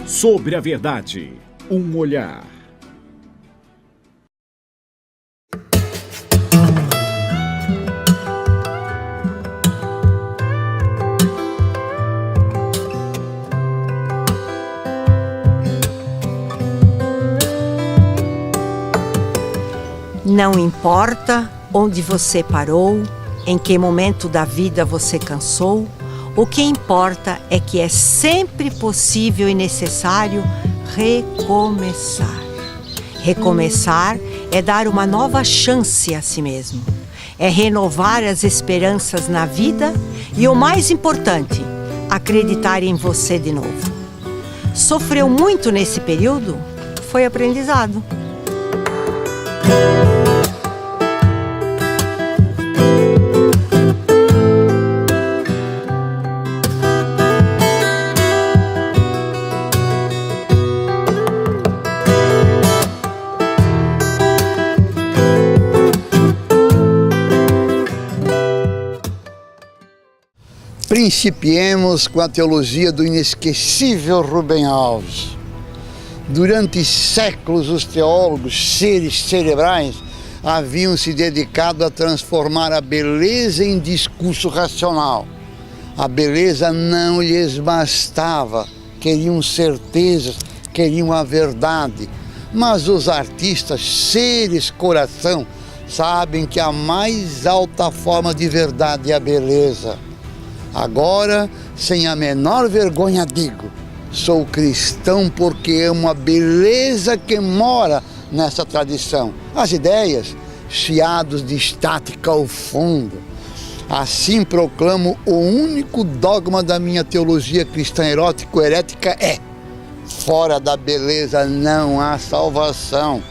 Sobre a verdade, um olhar. Não importa onde você parou, em que momento da vida você cansou, o que importa é que é sempre possível e necessário recomeçar. Recomeçar é dar uma nova chance a si mesmo. É renovar as esperanças na vida e, o mais importante, acreditar em você de novo. Sofreu muito nesse período? Foi aprendizado. Principiemos com a teologia do inesquecível Rubem Alves. Durante séculos, os teólogos, seres cerebrais, haviam se dedicado a transformar a beleza em discurso racional. A beleza não lhes bastava, queriam certezas, queriam a verdade. Mas os artistas, seres coração, sabem que a mais alta forma de verdade é a beleza. Agora, sem a menor vergonha, digo, sou cristão porque amo a beleza que mora nessa tradição. As ideias, chiados de estática ao fundo. Assim proclamo o único dogma da minha teologia cristã erótico-herética é: fora da beleza não há salvação.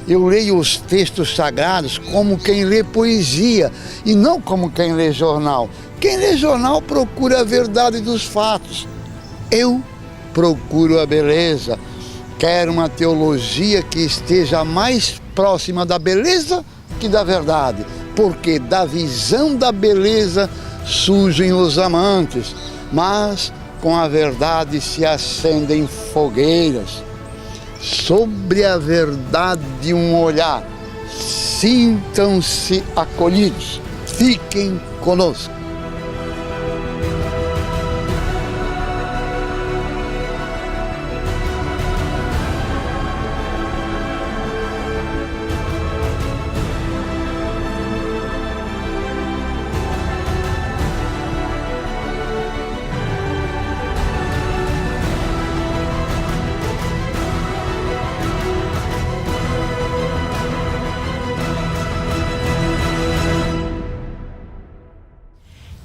Eu leio os textos sagrados como quem lê poesia e não como quem lê jornal. Quem lê jornal procura a verdade dos fatos. Eu procuro a beleza. Quero uma teologia que esteja mais próxima da beleza que da verdade, porque da visão da beleza surgem os amantes, mas com a verdade se acendem fogueiras. Sobre a verdade um olhar. Sintam-se acolhidos. Fiquem conosco.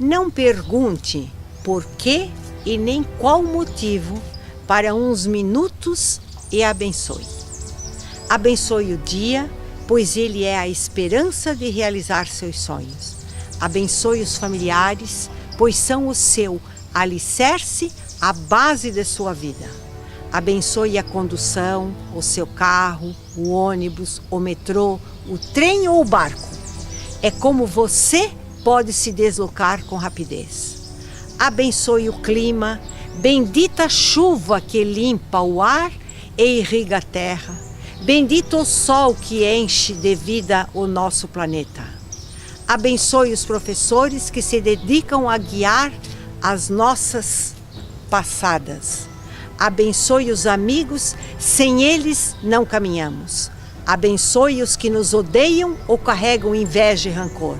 Não pergunte por que e nem qual motivo para uns minutos e abençoe. Abençoe o dia, pois ele é a esperança de realizar seus sonhos. Abençoe os familiares, pois são o seu alicerce, a base de sua vida. Abençoe a condução, o seu carro, o ônibus, o metrô, o trem ou o barco. É como você pode se deslocar com rapidez. Abençoe o clima, bendita a chuva que limpa o ar e irriga a terra. Bendito o sol que enche de vida o nosso planeta. Abençoe os professores que se dedicam a guiar as nossas passadas. Abençoe os amigos, sem eles não caminhamos. Abençoe os que nos odeiam ou carregam inveja e rancor.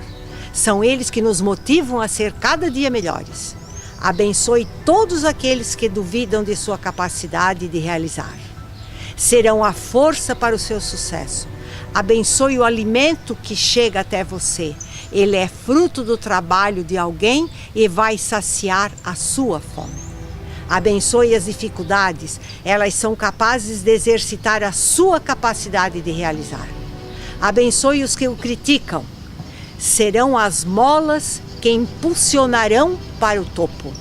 São eles que nos motivam a ser cada dia melhores. Abençoe todos aqueles que duvidam de sua capacidade de realizar. Serão a força para o seu sucesso. Abençoe o alimento que chega até você. Ele é fruto do trabalho de alguém e vai saciar a sua fome. Abençoe as dificuldades. Elas são capazes de exercitar a sua capacidade de realizar. Abençoe os que o criticam. Serão as molas que impulsionarão para o topo.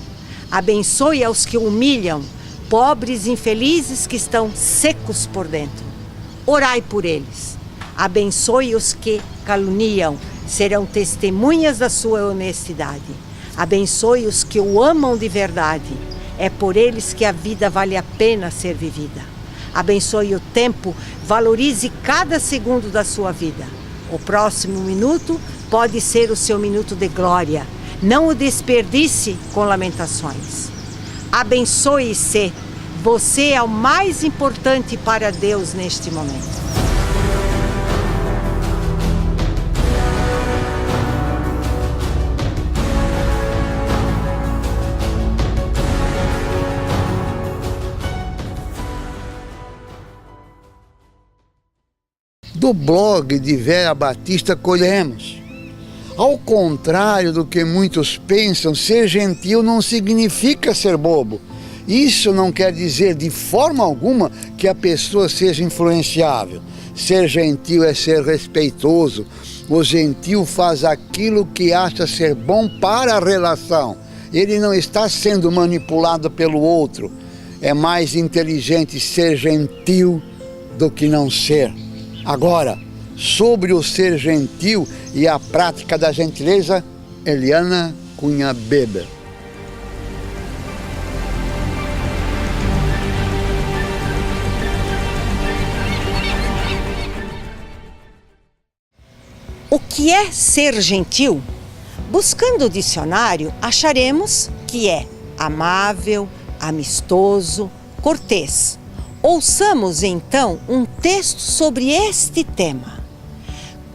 Abençoe aos que humilham, pobres infelizes que estão secos por dentro. Orai por eles. Abençoe os que caluniam, serão testemunhas da sua honestidade. Abençoe os que o amam de verdade. É por eles que a vida vale a pena ser vivida. Abençoe o tempo, valorize cada segundo da sua vida. O próximo minuto pode ser o seu minuto de glória. Não o desperdice com lamentações. Abençoe-se. Você é o mais importante para Deus neste momento. Do blog de Vera Batista colhemos. Ao contrário do que muitos pensam, ser gentil não significa ser bobo. Isso não quer dizer de forma alguma que a pessoa seja influenciável. Ser gentil é ser respeitoso. O gentil faz aquilo que acha ser bom para a relação. Ele não está sendo manipulado pelo outro. É mais inteligente ser gentil do que não ser. Agora, sobre o ser gentil e a prática da gentileza, Eliana Cunha Beber. O que é ser gentil? Buscando o dicionário, acharemos que é amável, amistoso, cortês. Ouçamos então um texto sobre este tema.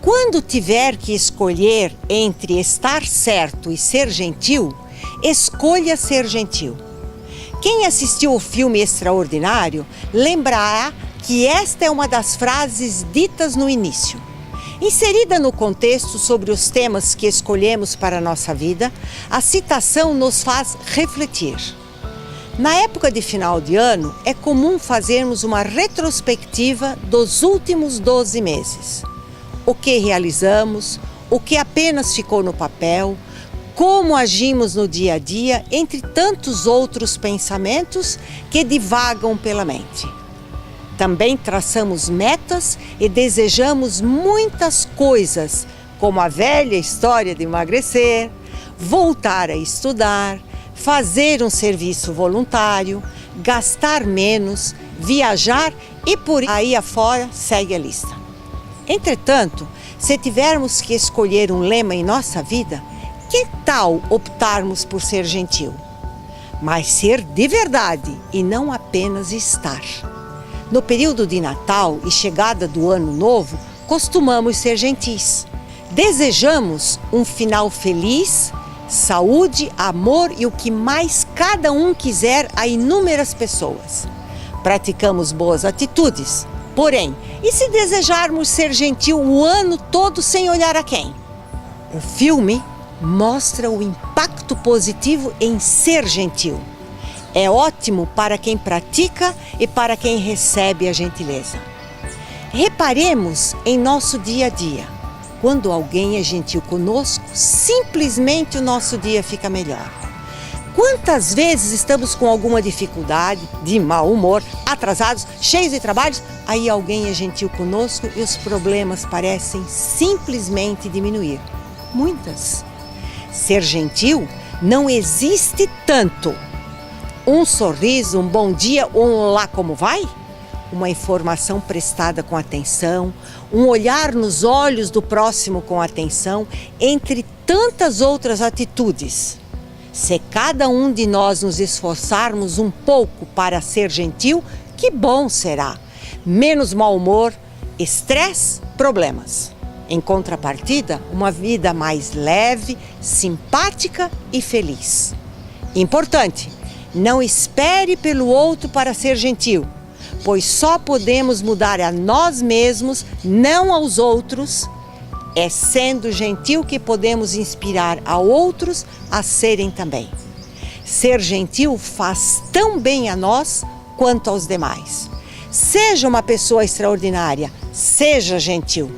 Quando tiver que escolher entre estar certo e ser gentil, escolha ser gentil. Quem assistiu o filme Extraordinário lembrará que esta é uma das frases ditas no início. Inserida no contexto sobre os temas que escolhemos para a nossa vida, a citação nos faz refletir. Na época de final de ano, é comum fazermos uma retrospectiva dos últimos 12 meses. O que realizamos, o que apenas ficou no papel, como agimos no dia a dia, entre tantos outros pensamentos que divagam pela mente. Também traçamos metas e desejamos muitas coisas, como a velha história de emagrecer, voltar a estudar, fazer um serviço voluntário, gastar menos, viajar e por aí afora segue a lista. Entretanto, se tivermos que escolher um lema em nossa vida, que tal optarmos por ser gentil? Mas ser de verdade e não apenas estar. No período de Natal e chegada do Ano Novo, costumamos ser gentis. Desejamos um final feliz, saúde, amor e o que mais cada um quiser a inúmeras pessoas. Praticamos boas atitudes. Porém, e se desejarmos ser gentil o ano todo sem olhar a quem? O filme mostra o impacto positivo em ser gentil. É ótimo para quem pratica e para quem recebe a gentileza. Reparemos em nosso dia a dia. Quando alguém é gentil conosco, simplesmente o nosso dia fica melhor. Quantas vezes estamos com alguma dificuldade, de mau humor, atrasados, cheios de trabalhos, aí alguém é gentil conosco e os problemas parecem simplesmente diminuir. Muitas. Ser gentil não existe tanto. Um sorriso, um bom dia ou um olá, como vai? Uma informação prestada com atenção, um olhar nos olhos do próximo com atenção, entre tantas outras atitudes. Se cada um de nós nos esforçarmos um pouco para ser gentil, que bom será. Menos mau humor, estresse, problemas. Em contrapartida, uma vida mais leve, simpática e feliz. Importante, não espere pelo outro para ser gentil, pois só podemos mudar a nós mesmos, não aos outros. É sendo gentil que podemos inspirar a outros a serem também. Ser gentil faz tão bem a nós quanto aos demais. Seja uma pessoa extraordinária, seja gentil.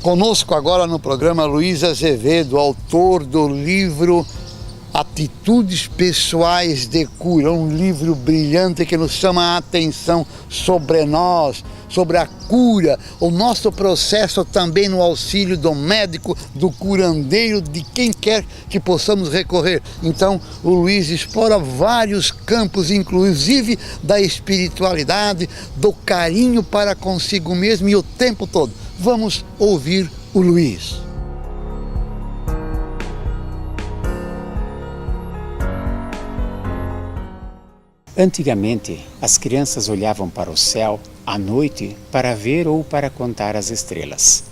Conosco agora no programa Luiz Azevedo, autor do livro Atitudes Pessoais de Cura, um livro brilhante que nos chama a atenção sobre nós, sobre a cura, o nosso processo também no auxílio do médico, do curandeiro, de quem quer que possamos recorrer. Então, o Luiz explora vários campos, inclusive da espiritualidade, do carinho para consigo mesmo e o tempo todo. Vamos ouvir o Luiz. Antigamente, as crianças olhavam para o céu à noite para ver ou para contar as estrelas.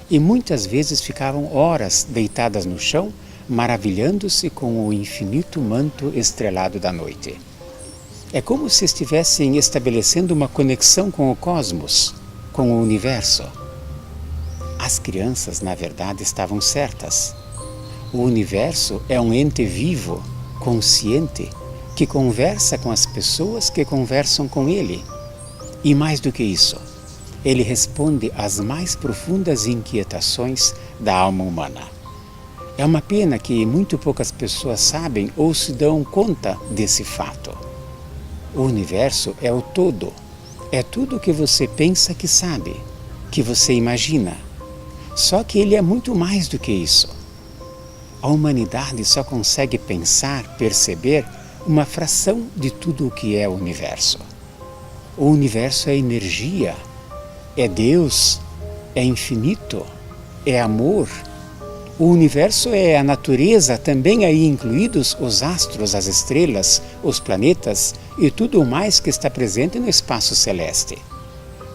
E muitas vezes ficavam horas deitadas no chão, maravilhando-se com o infinito manto estrelado da noite. É como se estivessem estabelecendo uma conexão com o cosmos, com o universo. As crianças, na verdade, estavam certas. O universo é um ente vivo, consciente, que conversa com as pessoas que conversam com ele. E mais do que isso, ele responde às mais profundas inquietações da alma humana. É uma pena que muito poucas pessoas sabem ou se dão conta desse fato. O universo é o todo, é tudo o que você pensa que sabe, que você imagina. Só que ele é muito mais do que isso. A humanidade só consegue pensar, perceber uma fração de tudo o que é o universo. O universo é energia, é Deus, é infinito, é amor. O universo é a natureza, também aí incluídos os astros, as estrelas, os planetas e tudo o mais que está presente no espaço celeste.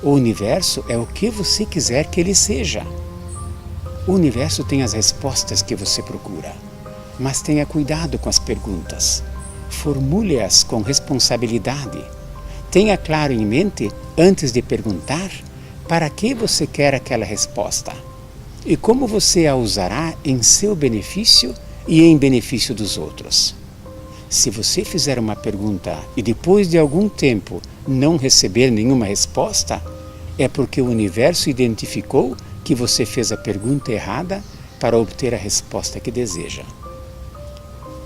O universo é o que você quiser que ele seja. O universo tem as respostas que você procura, mas tenha cuidado com as perguntas. Formule-as com responsabilidade. Tenha claro em mente, antes de perguntar, para que você quer aquela resposta e como você a usará em seu benefício e em benefício dos outros. Se você fizer uma pergunta e depois de algum tempo não receber nenhuma resposta, é porque o universo identificou que você fez a pergunta errada para obter a resposta que deseja.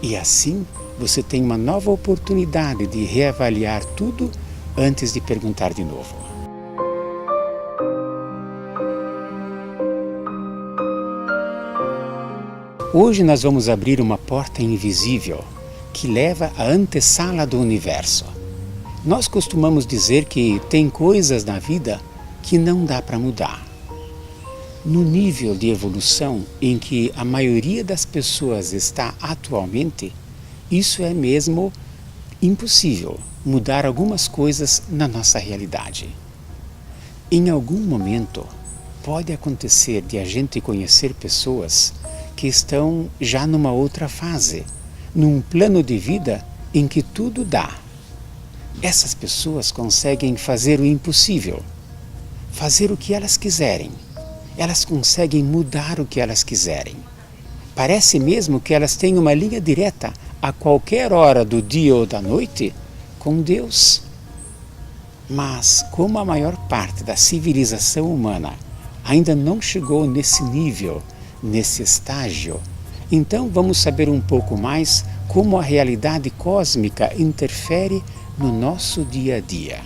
E assim, você tem uma nova oportunidade de reavaliar tudo antes de perguntar de novo. Hoje nós vamos abrir uma porta invisível que leva à antessala do universo. Nós costumamos dizer que tem coisas na vida que não dá para mudar. No nível de evolução em que a maioria das pessoas está atualmente, isso é mesmo impossível, mudar algumas coisas na nossa realidade. Em algum momento, pode acontecer de a gente conhecer pessoas que estão já numa outra fase, num plano de vida em que tudo dá. Essas pessoas conseguem fazer o impossível, fazer o que elas quiserem. Elas conseguem mudar o que elas quiserem. Parece mesmo que elas têm uma linha direta a qualquer hora do dia ou da noite com Deus. Mas como a maior parte da civilização humana ainda não chegou nesse nível, nesse estágio, então vamos saber um pouco mais como a realidade cósmica interfere no nosso dia a dia.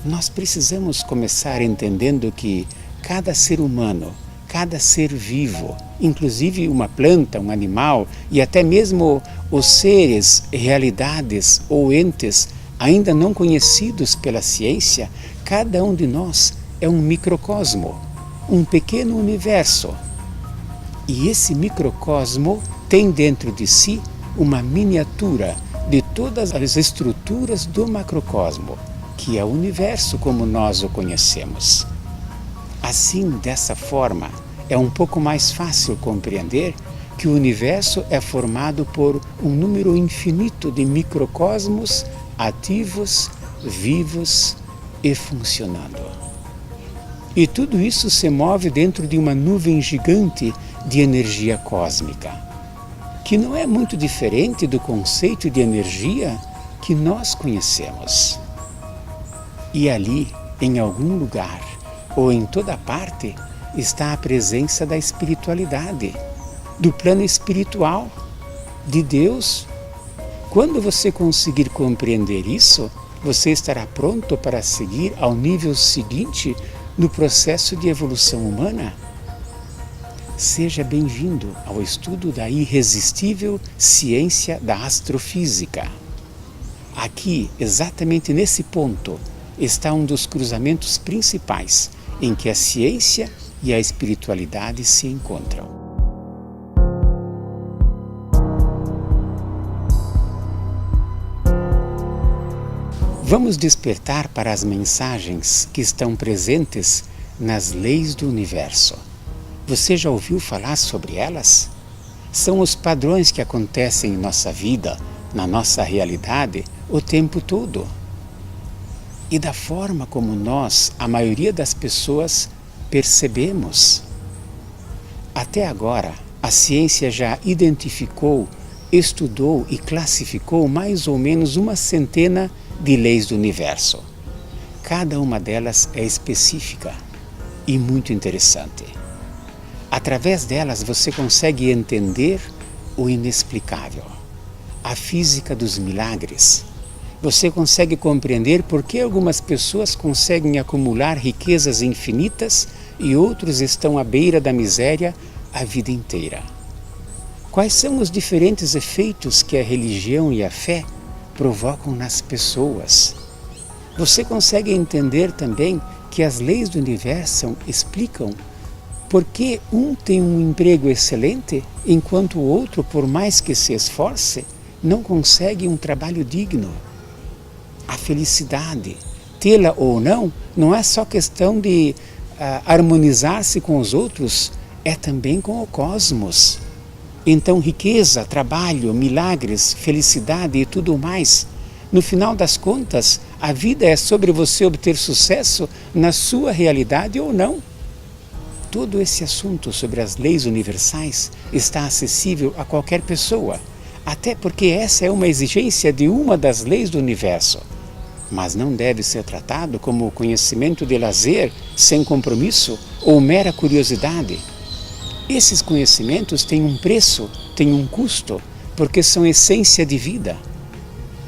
Nós precisamos começar entendendo que cada ser humano, cada ser vivo, inclusive uma planta, um animal e até mesmo os seres, realidades ou entes ainda não conhecidos pela ciência, cada um de nós é um microcosmo, um pequeno universo. E esse microcosmo tem dentro de si uma miniatura de todas as estruturas do macrocosmo, que é o universo como nós o conhecemos. Assim, dessa forma, é um pouco mais fácil compreender que o universo é formado por um número infinito de microcosmos ativos, vivos e funcionando. E tudo isso se move dentro de uma nuvem gigante de energia cósmica, que não é muito diferente do conceito de energia que nós conhecemos. E ali, em algum lugar, ou em toda parte, está a presença da espiritualidade, do plano espiritual, de Deus. Quando você conseguir compreender isso, você estará pronto para seguir ao nível seguinte no processo de evolução humana. Seja bem-vindo ao estudo da irresistível ciência da astrofísica. Aqui, exatamente nesse ponto, está um dos cruzamentos principais em que a ciência e a espiritualidade se encontram. Vamos despertar para as mensagens que estão presentes nas leis do universo. Você já ouviu falar sobre elas? São os padrões que acontecem em nossa vida, na nossa realidade, o tempo todo. E da forma como nós, a maioria das pessoas, percebemos. Até agora, a ciência já identificou, estudou e classificou mais ou menos 100 de leis do universo. Cada uma delas é específica e muito interessante. Através delas você consegue entender o inexplicável, a física dos milagres. Você consegue compreender por que algumas pessoas conseguem acumular riquezas infinitas e outros estão à beira da miséria a vida inteira. Quais são os diferentes efeitos que a religião e a fé provocam nas pessoas? Você consegue entender também que as leis do universo explicam por que um tem um emprego excelente, enquanto o outro, por mais que se esforce, não consegue um trabalho digno. A felicidade, tê-la ou não é só questão de harmonizar-se com os outros, é também com o cosmos. Então, riqueza, trabalho, milagres, felicidade e tudo mais. No final das contas, a vida é sobre você obter sucesso na sua realidade ou não. Todo esse assunto sobre as leis universais está acessível a qualquer pessoa, até porque essa é uma exigência de uma das leis do universo. Mas não deve ser tratado como conhecimento de lazer, sem compromisso ou mera curiosidade. Esses conhecimentos têm um preço, têm um custo, porque são essência de vida.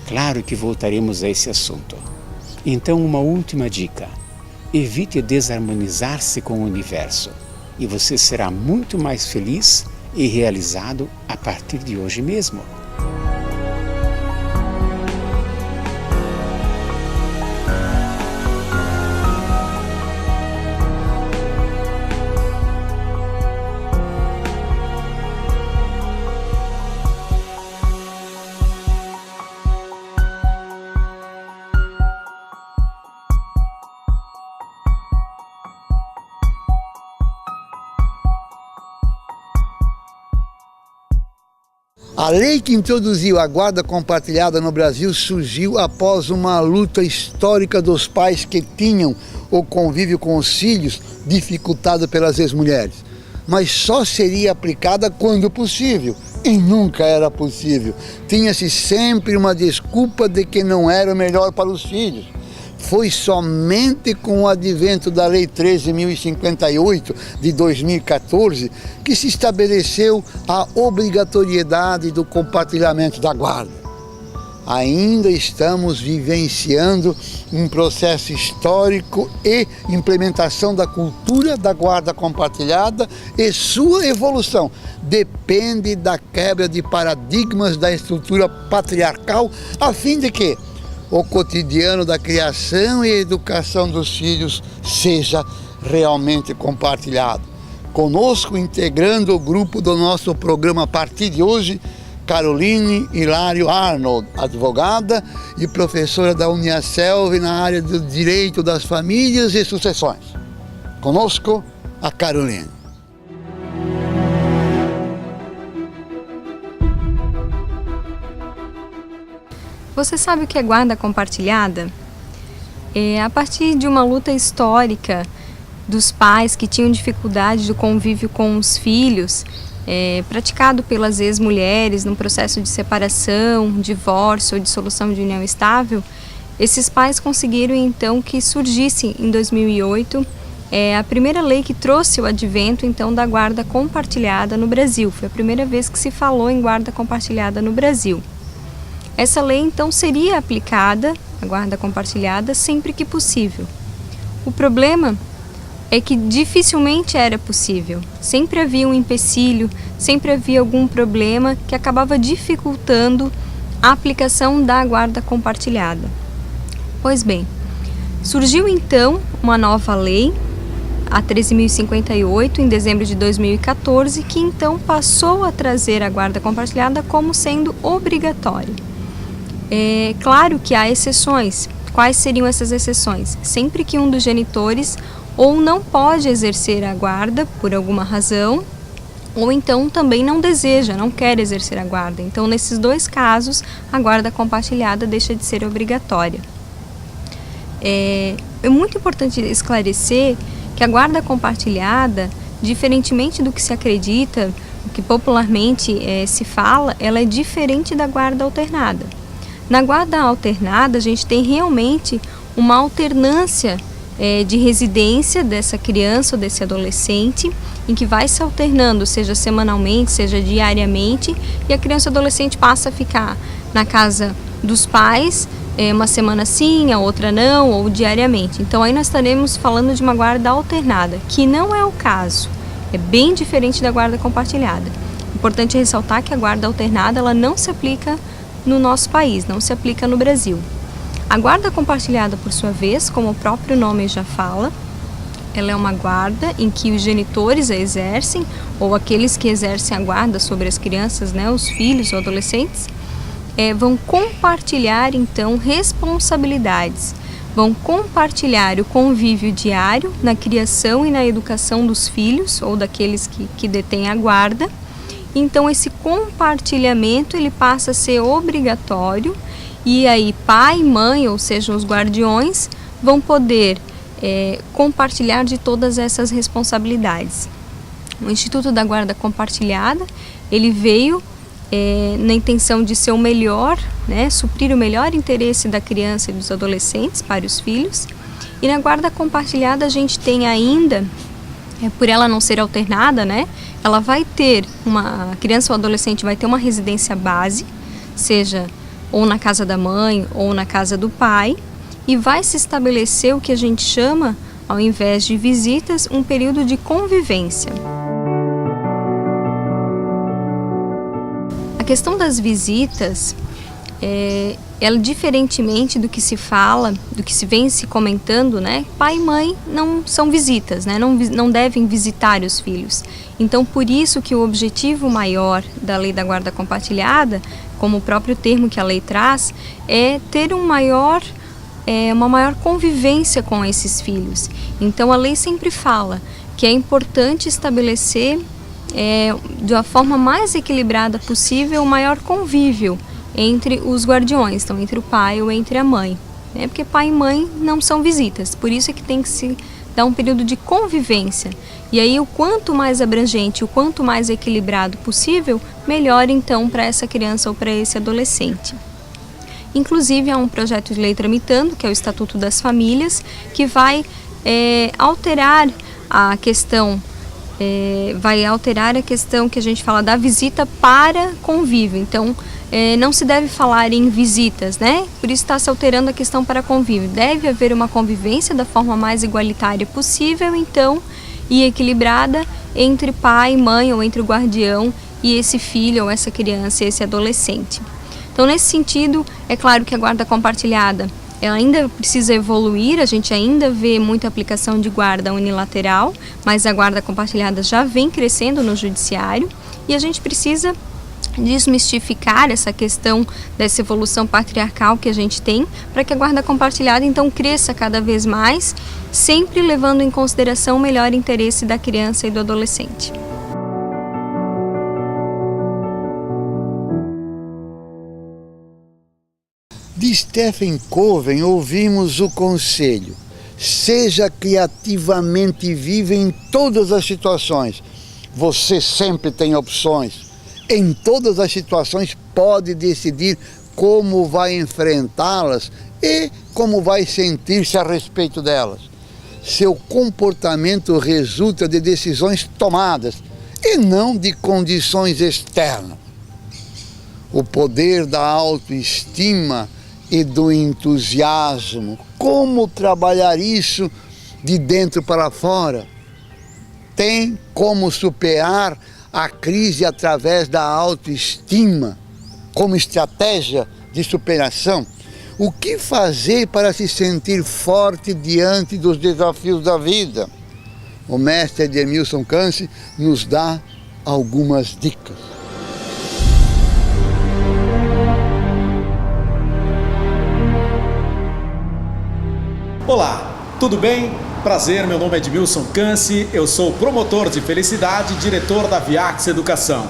Claro que voltaremos a esse assunto. Então, uma última dica. Evite desarmonizar-se com o universo e você será muito mais feliz e realizado a partir de hoje mesmo. A lei que introduziu a guarda compartilhada no Brasil surgiu após uma luta histórica dos pais que tinham o convívio com os filhos dificultado pelas ex-mulheres. Mas só seria aplicada quando possível, e nunca era possível. Tinha-se sempre uma desculpa de que não era o melhor para os filhos. Foi somente com o advento da Lei 13.058 de 2014 que se estabeleceu a obrigatoriedade do compartilhamento da guarda. Ainda estamos vivenciando um processo histórico e implementação da cultura da guarda compartilhada, e sua evolução depende da quebra de paradigmas da estrutura patriarcal, a fim de que o cotidiano da criação e educação dos filhos seja realmente compartilhado. Conosco, integrando o grupo do nosso programa a partir de hoje, Caroline Hilário Arnold, advogada e professora da Uniaselv na área do Direito das Famílias e Sucessões. Conosco, a Caroline. Você sabe o que é guarda compartilhada? A partir de uma luta histórica dos pais que tinham dificuldade do convívio com os filhos, praticado pelas ex-mulheres num processo de separação, divórcio ou dissolução de união estável, esses pais conseguiram então que surgisse em 2008 é a primeira lei que trouxe o advento, então, da guarda compartilhada no Brasil. Foi a primeira vez que se falou em guarda compartilhada no Brasil. Essa lei, então, seria aplicada, a guarda compartilhada, sempre que possível. O problema é que dificilmente era possível. Sempre havia um empecilho, sempre havia algum problema que acabava dificultando a aplicação da guarda compartilhada. Pois bem, surgiu então uma nova lei, a 13.058, em dezembro de 2014, que então passou a trazer a guarda compartilhada como sendo obrigatória. É claro que há exceções. Quais seriam essas exceções? Sempre que um dos genitores ou não pode exercer a guarda por alguma razão, ou então também não deseja, não quer exercer a guarda. Então, nesses dois casos, a guarda compartilhada deixa de ser obrigatória. É muito importante esclarecer que a guarda compartilhada, diferentemente do que se acredita, o que popularmente se fala, ela é diferente da guarda alternada. Na guarda alternada, a gente tem realmente uma alternância de residência dessa criança ou desse adolescente, em que vai se alternando, seja semanalmente, seja diariamente, e a criança ou adolescente passa a ficar na casa dos pais, uma semana sim, a outra não, ou diariamente. Então aí nós estaremos falando de uma guarda alternada, que não é o caso, é bem diferente da guarda compartilhada. Importante ressaltar que a guarda alternada ela não se aplica no nosso país, não se aplica no Brasil. A guarda compartilhada, por sua vez, como o próprio nome já fala, ela é uma guarda em que os genitores a exercem, ou aqueles que exercem a guarda sobre as crianças, né, os filhos ou adolescentes, vão compartilhar, então, responsabilidades, vão compartilhar o convívio diário na criação e na educação dos filhos, ou daqueles que detêm a guarda. Então, esse compartilhamento ele passa a ser obrigatório, e aí pai, mãe, ou seja, os guardiões, vão poder compartilhar de todas essas responsabilidades. O Instituto da Guarda Compartilhada, ele veio na intenção de ser o melhor, né, suprir o melhor interesse da criança e dos adolescentes para os filhos. E na guarda compartilhada a gente tem ainda, por ela não ser alternada, né, ela vai ter, a criança ou adolescente vai ter uma residência base, seja ou na casa da mãe ou na casa do pai, e vai se estabelecer o que a gente chama, ao invés de visitas, um período de convivência. A questão das visitas, ela diferentemente do que se fala, do que se vem se comentando, né? Pai e mãe não são visitas, né? Não devem visitar os filhos. Então, por isso que o objetivo maior da lei da guarda compartilhada, como o próprio termo que a lei traz, é ter uma maior convivência com esses filhos. Então, a lei sempre fala que é importante estabelecer de uma forma mais equilibrada possível o maior convívio entre os guardiões, então entre o pai ou entre a mãe, né? Porque pai e mãe não são visitas, por isso é que tem que se dar um período de convivência. E aí o quanto mais abrangente, o quanto mais equilibrado possível, melhor então para essa criança ou para esse adolescente. Inclusive há um projeto de lei tramitando, que é o Estatuto das Famílias, que vai alterar a questão que a gente fala da visita para convívio. Então, não se deve falar em visitas, né? Por isso está se alterando a questão para convívio. Deve haver uma convivência da forma mais igualitária possível, então, e equilibrada entre pai, mãe ou entre o guardião e esse filho ou essa criança, esse adolescente. Então, nesse sentido, é claro que a guarda compartilhada ela ainda precisa evoluir, a gente ainda vê muita aplicação de guarda unilateral, mas a guarda compartilhada já vem crescendo no judiciário e a gente precisa desmistificar essa questão dessa evolução patriarcal que a gente tem, para que a guarda compartilhada então cresça cada vez mais, sempre levando em consideração o melhor interesse da criança e do adolescente. De Stephen Covey ouvimos o conselho: seja criativamente vivo em todas as situações. Você sempre tem opções. Em todas as situações pode decidir como vai enfrentá-las e como vai sentir-se a respeito delas. seu comportamento resulta de decisões tomadas e não de condições externas. O poder da autoestima e do entusiasmo. Como trabalhar isso de dentro para fora? Tem como superar a crise através da autoestima como estratégia de superação? O que fazer para se sentir forte diante dos desafios da vida? O mestre Edmilson Canci nos dá algumas dicas. Olá, tudo bem? Prazer, meu nome é Edmilson Canci, eu sou promotor de felicidade e diretor da Viax Educação.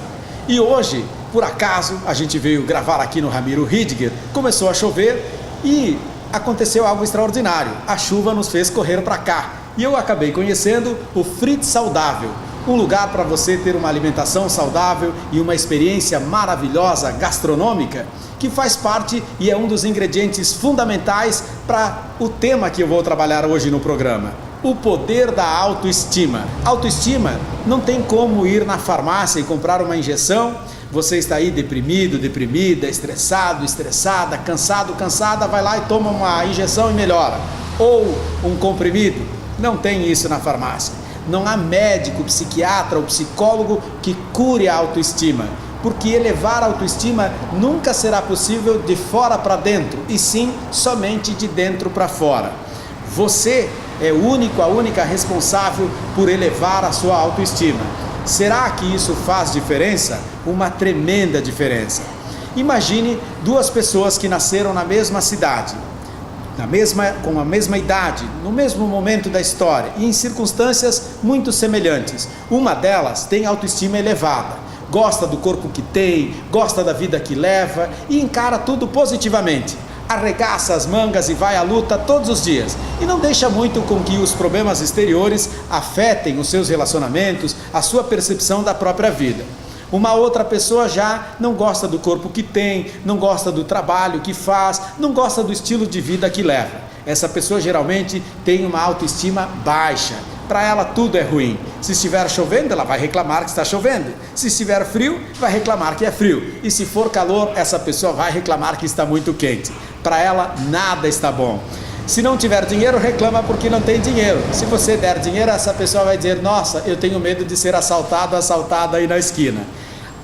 E hoje, por acaso, a gente veio gravar aqui no Ramiro Ridger, começou a chover e aconteceu algo extraordinário. A chuva nos fez correr para cá e eu acabei conhecendo o Fritz Saudável, um lugar para você ter uma alimentação saudável e uma experiência maravilhosa gastronômica que faz parte e é um dos ingredientes fundamentais para o tema que eu vou trabalhar hoje no programa. O poder da autoestima. Autoestima não tem como ir na farmácia e comprar uma injeção. Você está aí deprimido, deprimida, estressado, estressada, cansado, cansada, vai lá e toma uma injeção e melhora. Ou um comprimido. Não tem isso na farmácia. Não há médico, psiquiatra ou psicólogo que cure a autoestima. Porque elevar a autoestima nunca será possível de fora para dentro, e sim somente de dentro para fora. Você é o único, a única responsável por elevar a sua autoestima. Será que isso faz diferença? Uma tremenda diferença. Imagine duas pessoas que nasceram na mesma cidade, com a mesma idade, no mesmo momento da história e em circunstâncias muito semelhantes. Uma delas tem autoestima elevada. Gosta do corpo que tem, gosta da vida que leva e encara tudo positivamente. Arregaça as mangas e vai à luta todos os dias. E não deixa muito com que os problemas exteriores afetem os seus relacionamentos, a sua percepção da própria vida. Uma outra pessoa já não gosta do corpo que tem, não gosta do trabalho que faz, não gosta do estilo de vida que leva. Essa pessoa geralmente tem uma autoestima baixa. Para ela tudo é ruim. Se estiver chovendo, ela vai reclamar que está chovendo. Se estiver frio, vai reclamar que é frio. E se for calor, essa pessoa vai reclamar que está muito quente. Para ela, nada está bom. Se não tiver dinheiro, reclama porque não tem dinheiro. Se você der dinheiro, essa pessoa vai dizer: nossa, eu tenho medo de ser assaltada aí na esquina.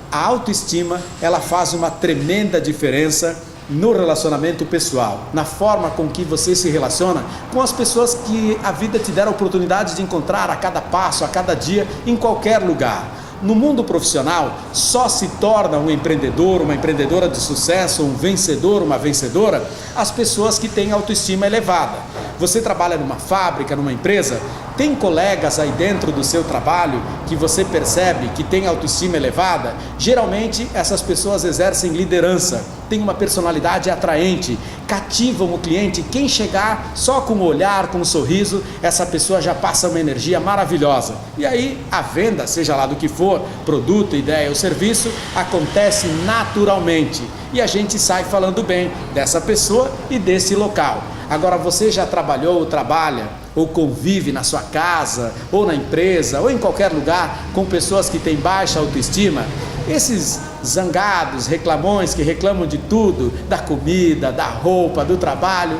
A autoestima, ela faz uma tremenda diferença no relacionamento pessoal, na forma com que você se relaciona com as pessoas que a vida te der a oportunidade de encontrar a cada passo, a cada dia, em qualquer lugar. No mundo profissional, só se torna um empreendedor, uma empreendedora de sucesso, um vencedor, uma vencedora, as pessoas que têm autoestima elevada. Você trabalha numa fábrica, numa empresa, tem colegas aí dentro do seu trabalho que você percebe que tem autoestima elevada? Geralmente essas pessoas exercem liderança, têm uma personalidade atraente, cativam o cliente. Quem chegar só com o olhar, com um sorriso, essa pessoa já passa uma energia maravilhosa. E aí a venda, seja lá do que for, produto, ideia ou serviço, acontece naturalmente. E a gente sai falando bem dessa pessoa e desse local. Agora, você já trabalhou ou trabalha, ou convive na sua casa, ou na empresa, ou em qualquer lugar com pessoas que têm baixa autoestima? Esses zangados, reclamões que reclamam de tudo, da comida, da roupa, do trabalho.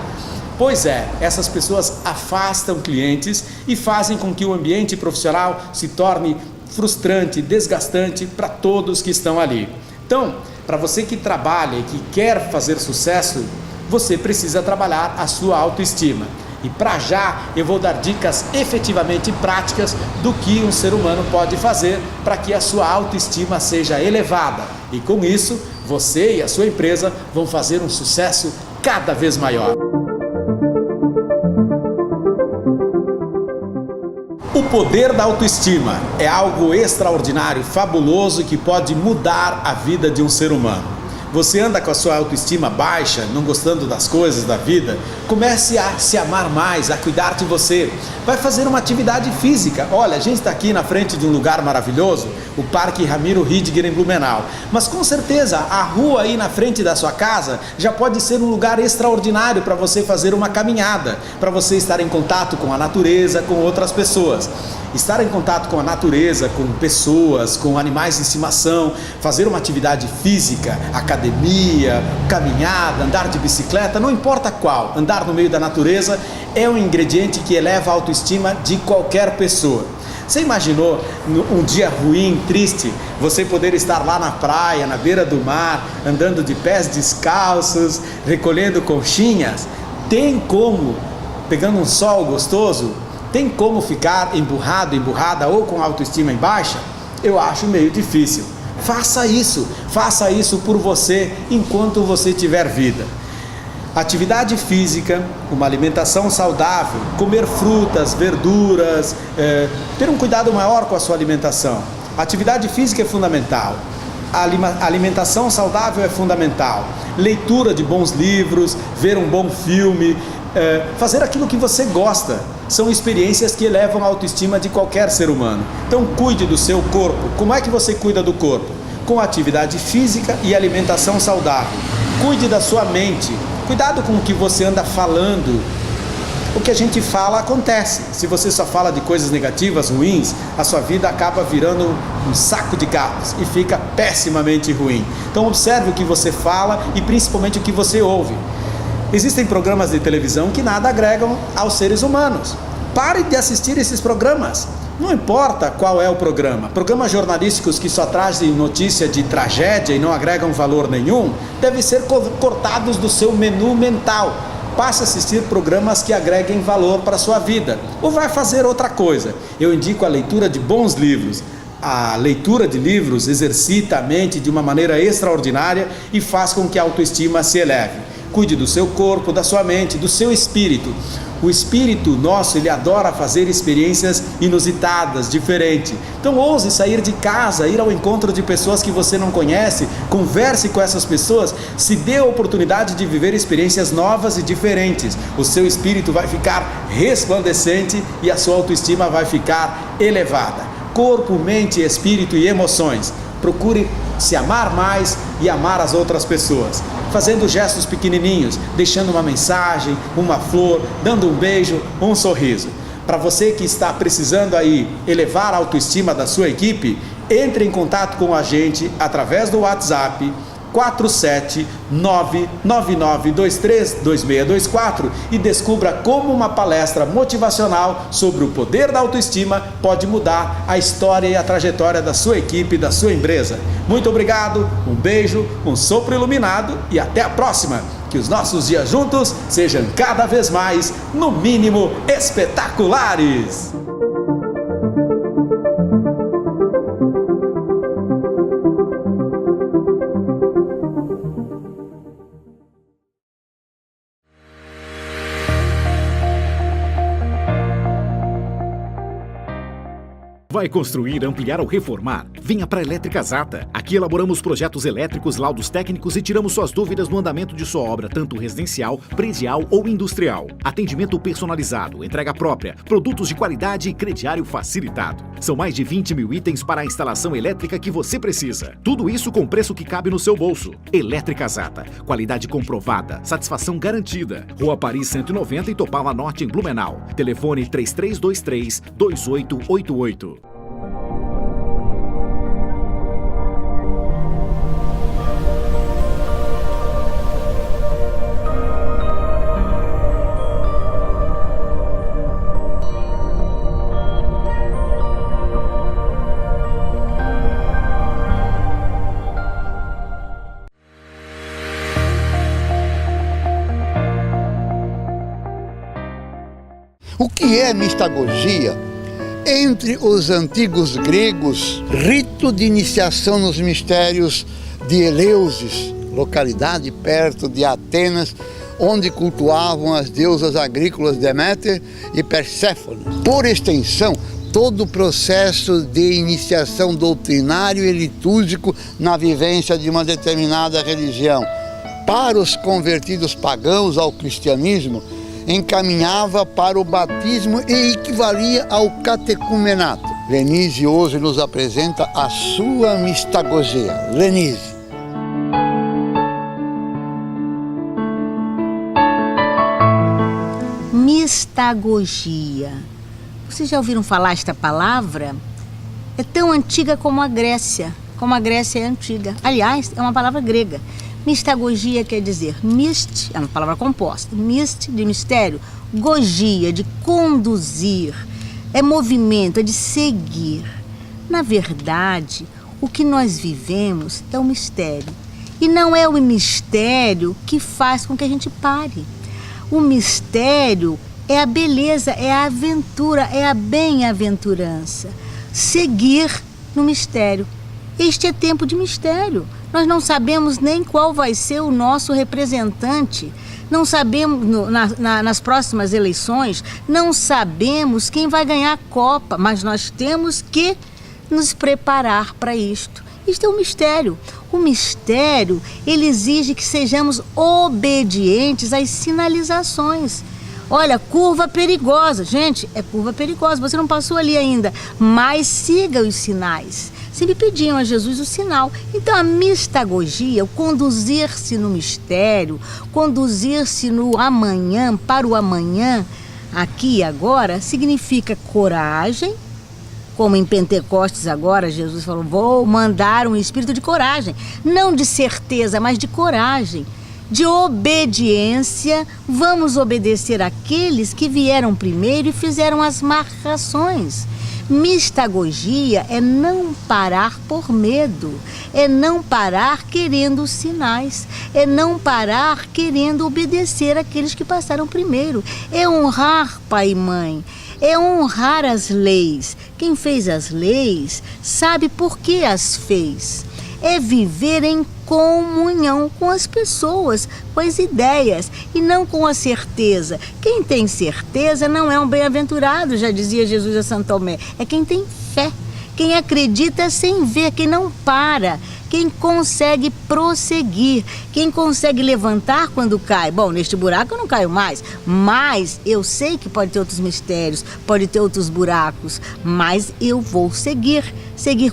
Pois é, essas pessoas afastam clientes e fazem com que o ambiente profissional se torne frustrante, desgastante para todos que estão ali. Então, para você que trabalha e que quer fazer sucesso, você precisa trabalhar a sua autoestima. E para já eu vou dar dicas efetivamente práticas do que um ser humano pode fazer para que a sua autoestima seja elevada. E com isso, você e a sua empresa vão fazer um sucesso cada vez maior. O poder da autoestima é algo extraordinário, fabuloso, que pode mudar a vida de um ser humano. você anda com a sua autoestima baixa, não gostando das coisas da vida, comece a se amar mais, a cuidar de você. Vai fazer uma atividade física. Olha, a gente está aqui na frente de um lugar maravilhoso, o Parque Ramiro Ridger em Blumenau. Mas com certeza a rua aí na frente da sua casa já pode ser um lugar extraordinário para você fazer uma caminhada, para você estar em contato com a natureza, com outras pessoas. Estar em contato com a natureza, com pessoas, com animais de estimação, fazer uma atividade física, academia, caminhada, andar de bicicleta, não importa qual, andar no meio da natureza é um ingrediente que eleva a autoestima de qualquer pessoa. Você imaginou um dia ruim, triste, você poder estar lá na praia, na beira do mar, andando de pés descalços, recolhendo conchinhas? Tem como, pegando um sol gostoso, tem como ficar emburrado, emburrada ou com autoestima em baixa? Eu acho meio difícil. Faça isso por você enquanto você tiver vida. Atividade física, uma alimentação saudável, comer frutas, verduras, ter um cuidado maior com a sua alimentação. Atividade física é fundamental. A alimentação saudável é fundamental. Leitura de bons livros, ver um bom filme, fazer aquilo que você gosta. São experiências que elevam a autoestima de qualquer ser humano. Então cuide do seu corpo. Como é que você cuida do corpo? Com atividade física e alimentação saudável. Cuide da sua mente. Cuidado com o que você anda falando. O que a gente fala acontece. Se você só fala de coisas negativas, ruins, a sua vida acaba virando um saco de gatos e fica pessimamente ruim. Então observe o que você fala e principalmente o que você ouve. Existem programas de televisão que nada agregam aos seres humanos. Pare de assistir esses programas. Não importa qual é o programa. Programas jornalísticos que só trazem notícia de tragédia e não agregam valor nenhum, devem ser cortados do seu menu mental. Passe a assistir programas que agreguem valor para a sua vida. Ou vai fazer outra coisa. Eu indico a leitura de bons livros. A leitura de livros exercita a mente de uma maneira extraordinária e faz com que a autoestima se eleve. Cuide do seu corpo, da sua mente, do seu espírito. O espírito nosso, ele adora fazer experiências inusitadas, diferentes. Então ouse sair de casa, ir ao encontro de pessoas que você não conhece, converse com essas pessoas, se dê a oportunidade de viver experiências novas e diferentes. O seu espírito vai ficar resplandecente e a sua autoestima vai ficar elevada. Corpo, mente, espírito e emoções. Procure se amar mais e amar as outras pessoas, fazendo gestos pequenininhos, deixando uma mensagem, uma flor, dando um beijo, um sorriso. Para você que está precisando aí elevar a autoestima da sua equipe, entre em contato com a gente através do WhatsApp 47999232624 e descubra como uma palestra motivacional sobre o poder da autoestima pode mudar a história e a trajetória da sua equipe, da sua empresa. Muito obrigado, um beijo, um sopro iluminado e até a próxima. Que os nossos dias juntos sejam cada vez mais, no mínimo, espetaculares! Vai construir, ampliar ou reformar? Venha para a Elétrica Zata. Aqui elaboramos projetos elétricos, laudos técnicos e tiramos suas dúvidas no andamento de sua obra, tanto residencial, predial ou industrial. Atendimento personalizado, entrega própria, produtos de qualidade e crediário facilitado. São mais de 20 mil itens para a instalação elétrica que você precisa. Tudo isso com preço que cabe no seu bolso. Elétrica Zata. Qualidade comprovada, satisfação garantida. Rua Paris 190 e Topala Norte em Blumenau. Telefone 3323-2888. O que é mistagogia? Entre os antigos gregos, rito de iniciação nos mistérios de Eleusis, localidade perto de Atenas, onde cultuavam as deusas agrícolas Deméter e Perséfone. Por extensão, todo o processo de iniciação doutrinário e litúrgico na vivência de uma determinada religião. Para os convertidos pagãos ao cristianismo, encaminhava para o batismo e equivalia ao catecumenato. Lenise hoje nos apresenta a sua mistagogia. Lenise. Mistagogia. Vocês já ouviram falar esta palavra? É tão antiga como a Grécia é antiga. Aliás, é uma palavra grega. Mistagogia quer dizer mist, é uma palavra composta. Mist, de mistério. Gogia, de conduzir. É movimento, é de seguir. Na verdade, o que nós vivemos é um mistério. E não é o mistério que faz com que a gente pare. O mistério é a beleza, é a aventura, é a bem-aventurança. Seguir no mistério. Este é tempo de mistério. Nós não sabemos nem qual vai ser o nosso representante. Não sabemos, nas próximas eleições, não sabemos quem vai ganhar a Copa, mas nós temos que nos preparar para isto. Isto é um mistério. O mistério, ele exige que sejamos obedientes às sinalizações. Olha, curva perigosa. Gente, é curva perigosa, você não passou ali ainda, mas siga os sinais. Sempre pediam a Jesus o sinal. Então a mistagogia, o conduzir-se no mistério, conduzir-se no amanhã, para o amanhã, aqui e agora, significa coragem. Como em Pentecostes agora, Jesus falou, vou mandar um espírito de coragem. Não de certeza, mas de coragem. De obediência, vamos obedecer àqueles que vieram primeiro e fizeram as marcações. Mistagogia é não parar por medo, é não parar querendo sinais, é não parar querendo obedecer àqueles que passaram primeiro, é honrar pai e mãe, é honrar as leis. Quem fez as leis sabe por que as fez. É viver em comunhão com as pessoas, com as ideias e não com a certeza. Quem tem certeza não é um bem-aventurado, já dizia Jesus a Santo Tomé. É quem tem fé, quem acredita sem ver, quem não para, quem consegue prosseguir, quem consegue levantar quando cai. Bom, neste buraco eu não caio mais, mas eu sei que pode ter outros mistérios, pode ter outros buracos, mas eu vou seguir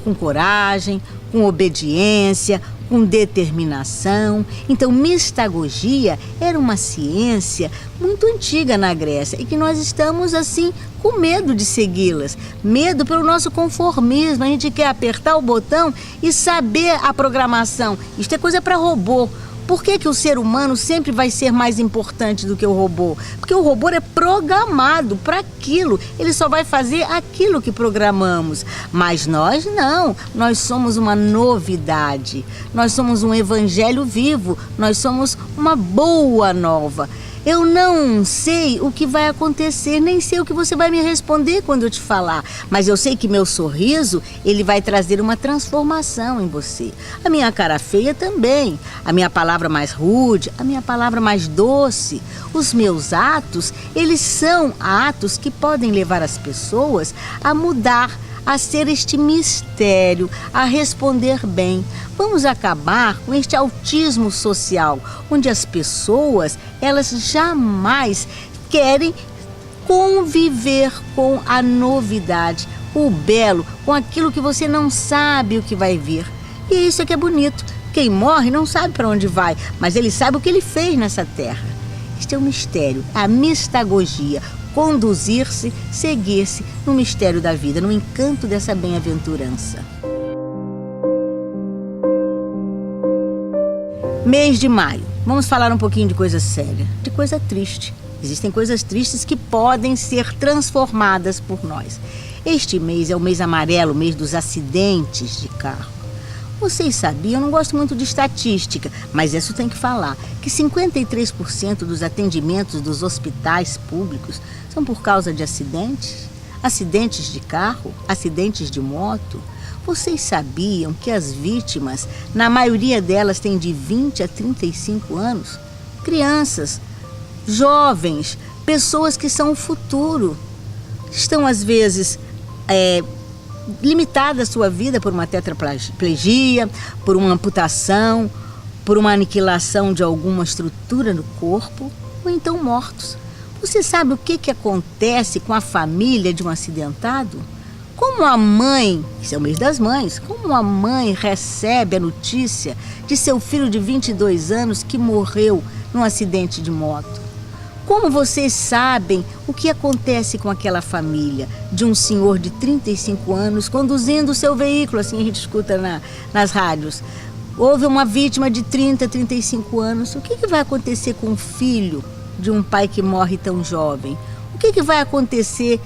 com coragem, com obediência, com determinação. Então, mistagogia era uma ciência muito antiga na Grécia e que nós estamos, assim, com medo de segui-las. Medo pelo nosso conformismo. A gente quer apertar o botão e saber a programação. Isto é coisa para robô. Por que o ser humano sempre vai ser mais importante do que o robô? Porque o robô é programado para aquilo. Ele só vai fazer aquilo que programamos. Mas nós não. Nós somos uma novidade. Nós somos um evangelho vivo. Nós somos uma boa nova. Eu não sei o que vai acontecer, nem sei o que você vai me responder quando eu te falar, mas eu sei que meu sorriso, ele vai trazer uma transformação em você. A minha cara feia também, a minha palavra mais rude, a minha palavra mais doce. Os meus atos, eles são atos que podem levar as pessoas a mudar, a ser este mistério, a responder bem. Vamos acabar com este autismo social, onde as pessoas, elas jamais querem conviver com a novidade, com o belo, com aquilo que você não sabe o que vai vir. E isso é que é bonito. Quem morre não sabe para onde vai, mas ele sabe o que ele fez nessa terra. Este é um mistério, a mistagogia. Conduzir-se, seguir-se no mistério da vida, no encanto dessa bem-aventurança. Mês de maio. Vamos falar um pouquinho de coisa séria, de coisa triste. Existem coisas tristes que podem ser transformadas por nós. Este mês é o mês amarelo, o mês dos acidentes de carro. Vocês sabiam, eu não gosto muito de estatística, mas isso tem que falar, que 53% dos atendimentos dos hospitais públicos são por causa de acidentes? Acidentes de carro, acidentes de moto. Vocês sabiam que as vítimas, na maioria delas, têm de 20 a 35 anos? Crianças, jovens, pessoas que são o futuro. Estão, às vezes, limitada a sua vida por uma tetraplegia, por uma amputação, por uma aniquilação de alguma estrutura no corpo, ou então mortos. Você sabe o que acontece com a família de um acidentado? Como a mãe, isso é o mês das mães, como a mãe recebe a notícia de seu filho de 22 anos que morreu num acidente de moto? Como vocês sabem o que acontece com aquela família de um senhor de 35 anos conduzindo o seu veículo, assim a gente escuta nas rádios. Houve uma vítima de 30, 35 anos. O que vai acontecer com o filho de um pai que morre tão jovem? O que vai acontecer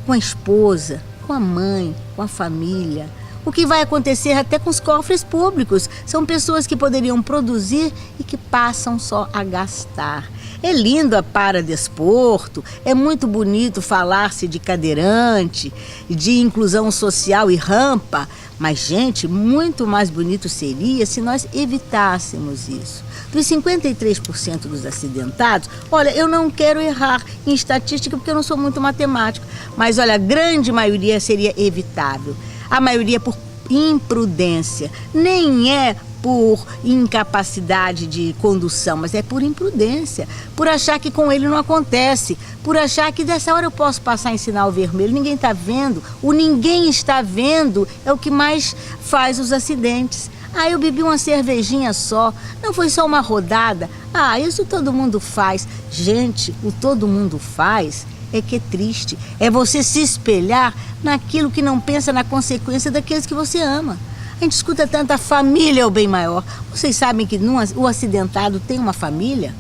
com a esposa, com a mãe, com a família? O que vai acontecer até com os cofres públicos? São pessoas que poderiam produzir e que passam só a gastar. É lindo a paradesporto, é muito bonito falar-se de cadeirante, de inclusão social e rampa, mas, gente, muito mais bonito seria se nós evitássemos isso. Dos 53% dos acidentados, olha, eu não quero errar em estatística porque eu não sou muito matemático, mas, olha, a grande maioria seria evitável. A maioria por imprudência, nem é por incapacidade de condução, mas é por imprudência, por achar que com ele não acontece, por achar que dessa hora eu posso passar em sinal vermelho, ninguém está vendo. O ninguém está vendo é o que mais faz os acidentes. Ah, eu bebi uma cervejinha só, não foi só uma rodada. Ah, isso todo mundo faz. Gente, o todo mundo faz é que é triste, é você se espelhar naquilo que não pensa na consequência daqueles que você ama. A gente escuta tanto, a família é o bem maior. Vocês sabem que o acidentado tem uma família?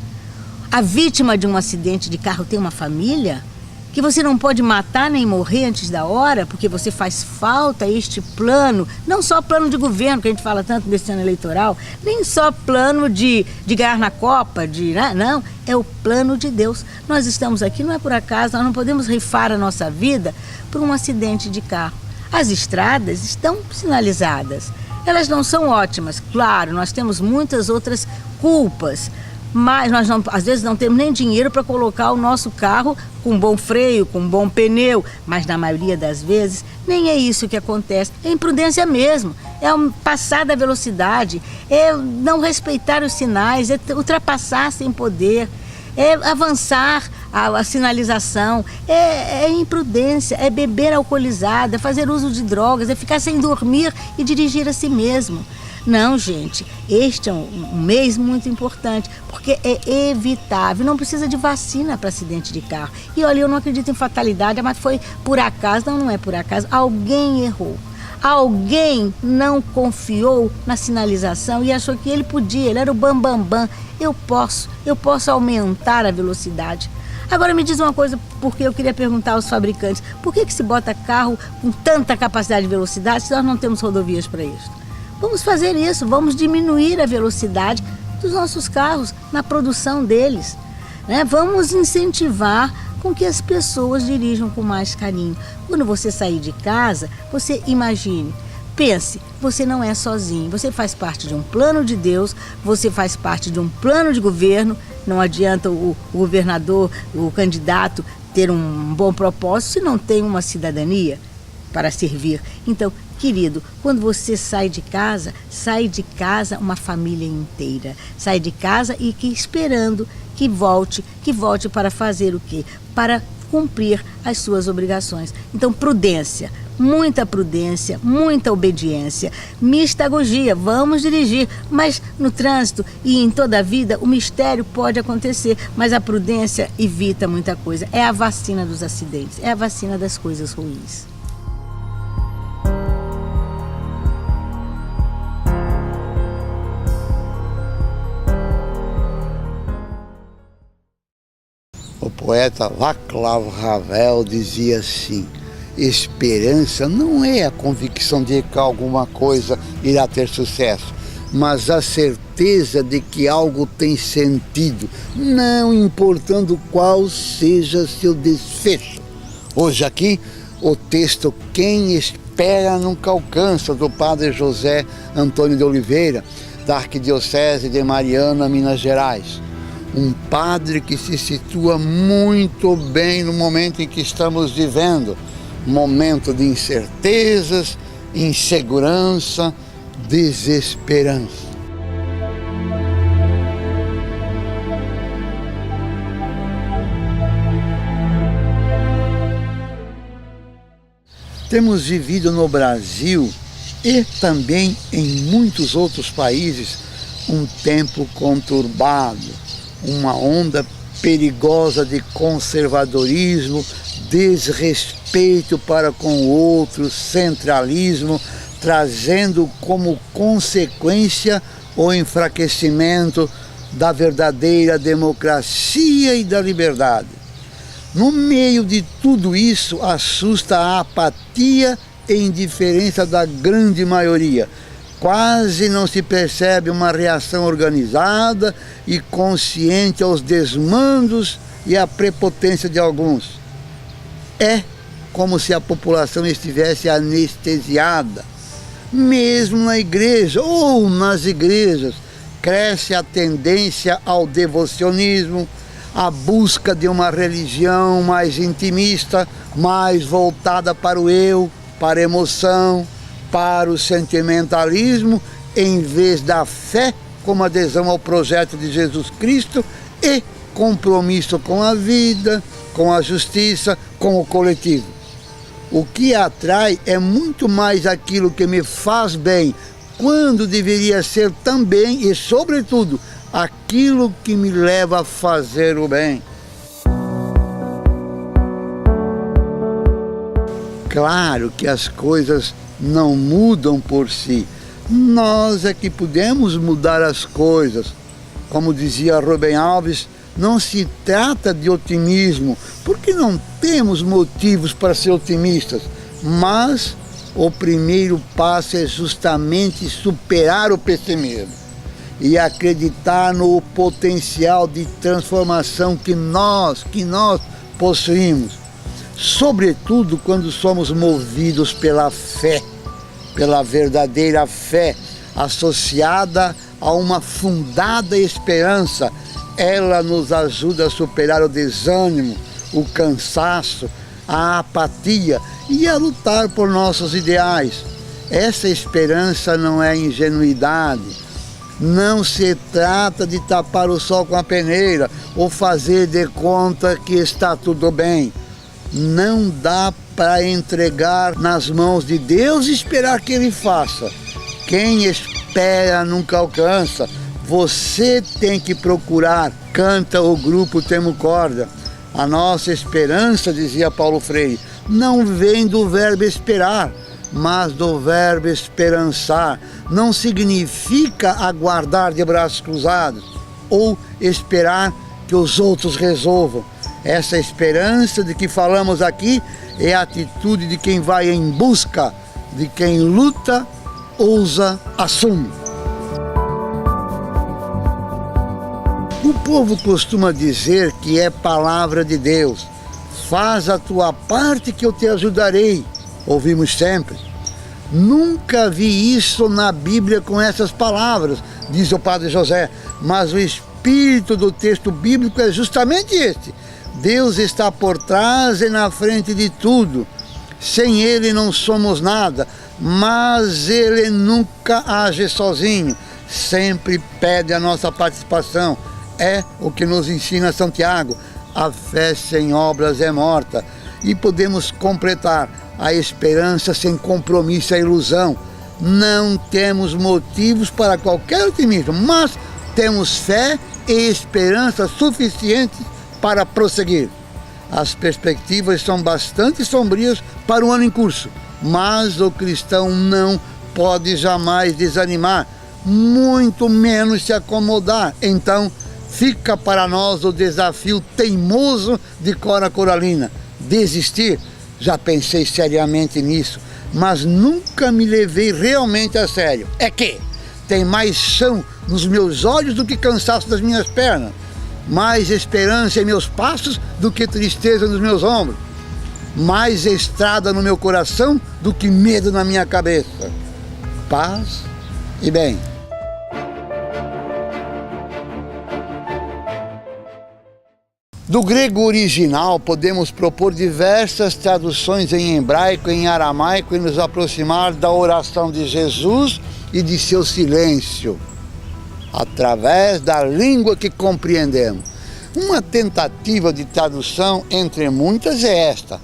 A vítima de um acidente de carro tem uma família? Que você não pode matar nem morrer antes da hora, porque você faz falta a este plano, não só plano de governo, que a gente fala tanto nesse ano eleitoral, nem só plano de ganhar na Copa, não, é o plano de Deus. Nós estamos aqui, não é por acaso, nós não podemos rifar a nossa vida por um acidente de carro. As estradas estão sinalizadas, elas não são ótimas, claro, nós temos muitas outras culpas, mas nós às vezes não temos nem dinheiro para colocar o nosso carro com bom freio, com bom pneu, mas na maioria das vezes nem é isso que acontece, é imprudência mesmo, é passar da velocidade, é não respeitar os sinais, é ultrapassar sem poder, é avançar a sinalização, é imprudência, é beber alcoolizado, é fazer uso de drogas, é ficar sem dormir e dirigir a si mesmo. Não, gente, este é um mês muito importante, porque é evitável, não precisa de vacina para acidente de carro. E olha, eu não acredito em fatalidade, mas foi por acaso, não é por acaso, alguém errou. Alguém não confiou na sinalização e achou que ele podia, ele era o bambambam. Eu posso aumentar a velocidade. Agora me diz uma coisa, porque eu queria perguntar aos fabricantes, por que se bota carro com tanta capacidade de velocidade se nós não temos rodovias para isso? Vamos fazer isso, vamos diminuir a velocidade dos nossos carros na produção deles, né? Vamos incentivar com que as pessoas dirijam com mais carinho. Quando você sair de casa, você imagine, pense, você não é sozinho, você faz parte de um plano de Deus, você faz parte de um plano de governo, não adianta o governador, o candidato ter um bom propósito se não tem uma cidadania para servir. Então, querido, quando você sai de casa uma família inteira. Sai de casa e que esperando que volte para fazer o quê? Para cumprir as suas obrigações. Então, prudência, muita obediência, mistagogia, vamos dirigir, mas no trânsito e em toda a vida o mistério pode acontecer, mas a prudência evita muita coisa. É a vacina dos acidentes, é a vacina das coisas ruins. O poeta Václav Havel dizia assim: esperança não é a convicção de que alguma coisa irá ter sucesso, mas a certeza de que algo tem sentido, não importando qual seja seu desfecho. Hoje aqui, o texto Quem Espera Nunca Alcança, do padre José Antônio de Oliveira, da Arquidiocese de Mariana, Minas Gerais. Um padre que se situa muito bem no momento em que estamos vivendo, momento de incertezas, insegurança, desesperança. Temos vivido no Brasil e também em muitos outros países um tempo conturbado, uma onda perigosa de conservadorismo, desrespeito para com o outro, centralismo, trazendo como consequência o enfraquecimento da verdadeira democracia e da liberdade. No meio de tudo isso, assusta a apatia e indiferença da grande maioria. Quase não se percebe uma reação organizada e consciente aos desmandos e à prepotência de alguns. É como se a população estivesse anestesiada. Mesmo na igreja ou nas igrejas, cresce a tendência ao devocionismo, a busca de uma religião mais intimista, mais voltada para o eu, para a emoção, para o sentimentalismo, em vez da fé como adesão ao projeto de Jesus Cristo e compromisso com a vida, com a justiça, com o coletivo. O que atrai é muito mais aquilo que me faz bem, quando deveria ser também e, sobretudo, aquilo que me leva a fazer o bem. Claro que as coisas não mudam por si. Nós é que podemos mudar as coisas. Como dizia Rubem Alves, não se trata de otimismo, porque não temos motivos para ser otimistas, mas o primeiro passo é justamente superar o pessimismo e acreditar no potencial de transformação que nós possuímos, sobretudo quando somos movidos pela fé, pela verdadeira fé, associada a uma fundada esperança. Ela nos ajuda a superar o desânimo, o cansaço, a apatia e a lutar por nossos ideais. Essa esperança não é ingenuidade. Não se trata de tapar o sol com a peneira ou fazer de conta que está tudo bem. Não dá para entregar nas mãos de Deus e esperar que Ele faça. Quem espera nunca alcança. Você tem que procurar, canta o grupo Temo Corda. A nossa esperança, dizia Paulo Freire, não vem do verbo esperar, mas do verbo esperançar. Não significa aguardar de braços cruzados ou esperar que os outros resolvam. Essa esperança de que falamos aqui é a atitude de quem vai em busca, de quem luta, ousa, assume. O povo costuma dizer que é palavra de Deus. Faz a tua parte que eu te ajudarei. Ouvimos sempre. Nunca vi isso na Bíblia com essas palavras, diz o Padre José, mas o espírito do texto bíblico é justamente este. Deus está por trás e na frente de tudo. Sem Ele não somos nada, mas Ele nunca age sozinho, sempre pede a nossa participação. É o que nos ensina São Tiago, a fé sem obras é morta. E podemos completar, a esperança sem compromisso é ilusão. Não temos motivos para qualquer otimismo, mas temos fé e esperança suficientes para prosseguir. As perspectivas são bastante sombrias para o ano em curso, mas o cristão não pode jamais desanimar, muito menos se acomodar. Então, fica para nós o desafio teimoso de Cora Coralina. Desistir? Já pensei seriamente nisso, mas nunca me levei realmente a sério. É que tem mais chão nos meus olhos do que cansaço das minhas pernas, mais esperança em meus passos do que tristeza nos meus ombros, mais estrada no meu coração do que medo na minha cabeça. Paz e bem. Do grego original, podemos propor diversas traduções em hebraico e em aramaico e nos aproximar da oração de Jesus e de seu silêncio, através da língua que compreendemos. Uma tentativa de tradução, entre muitas, é esta: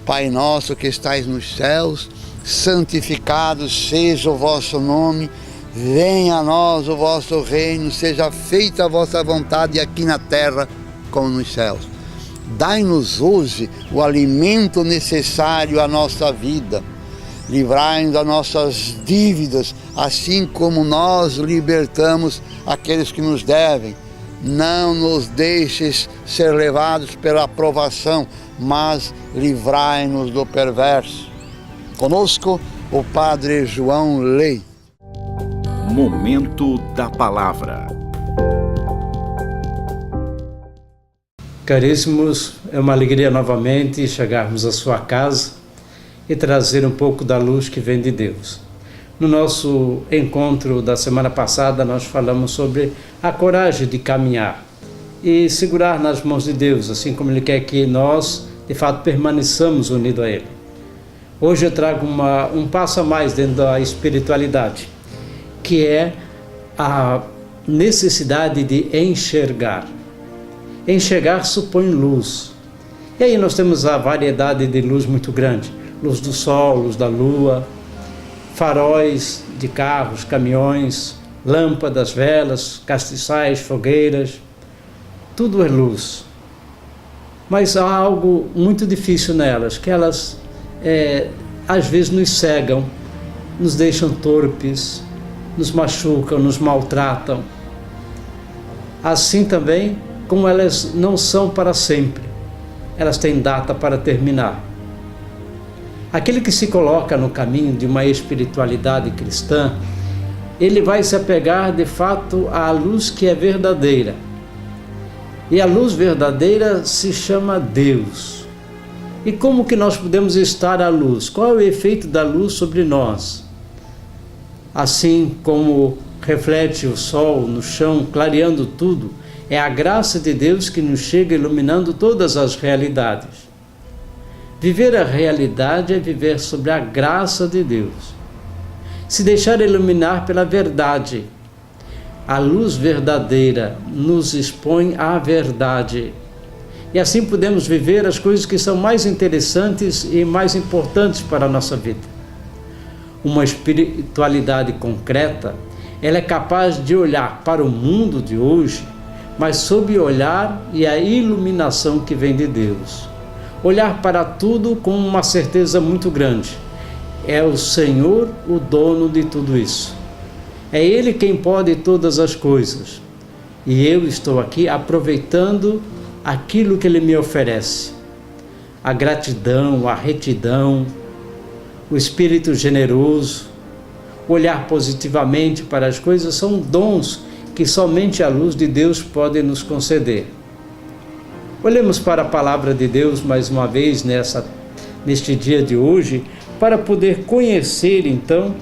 Pai nosso que estais nos céus, santificado seja o vosso nome, venha a nós o vosso reino, seja feita a vossa vontade aqui na terra como nos céus. Dai-nos hoje o alimento necessário à nossa vida. Livrai-nos das nossas dívidas, assim como nós libertamos aqueles que nos devem. Não nos deixes ser levados pela provação, mas livrai-nos do perverso. Conosco, o Padre João Lei. Momento da Palavra. Caríssimos, é uma alegria novamente chegarmos à sua casa e trazer um pouco da luz que vem de Deus. No nosso encontro da semana passada, nós falamos sobre a coragem de caminhar e segurar nas mãos de Deus, assim como Ele quer que nós, de fato, permaneçamos unidos a Ele. Hoje eu trago um passo a mais dentro da espiritualidade, que é a necessidade de enxergar. Enxergar supõe luz. E aí nós temos a variedade de luz muito grande. Luz do sol, luz da lua, faróis de carros, caminhões, lâmpadas, velas, castiçais, fogueiras. Tudo é luz. Mas há algo muito difícil nelas, que elas às vezes nos cegam, nos deixam torpes, nos machucam, nos maltratam. Assim também como elas não são para sempre, elas têm data para terminar. Aquele que se coloca no caminho de uma espiritualidade cristã, ele vai se apegar de fato à luz que é verdadeira. E a luz verdadeira se chama Deus. E como que nós podemos estar à luz? Qual é o efeito da luz sobre nós? Assim como reflete o sol no chão, clareando tudo, é a graça de Deus que nos chega iluminando todas as realidades. Viver a realidade é viver sobre a graça de Deus. Se deixar iluminar pela verdade. A luz verdadeira nos expõe à verdade. E assim podemos viver as coisas que são mais interessantes e mais importantes para a nossa vida. Uma espiritualidade concreta, ela é capaz de olhar para o mundo de hoje, mas sob o olhar e a iluminação que vem de Deus. Olhar para tudo com uma certeza muito grande. É o Senhor o dono de tudo isso. É Ele quem pode todas as coisas. E eu estou aqui aproveitando aquilo que Ele me oferece. A gratidão, a retidão, o espírito generoso, olhar positivamente para as coisas são dons que somente a luz de Deus pode nos conceder. Olhemos para a palavra de Deus mais uma vez neste dia de hoje, para poder conhecer então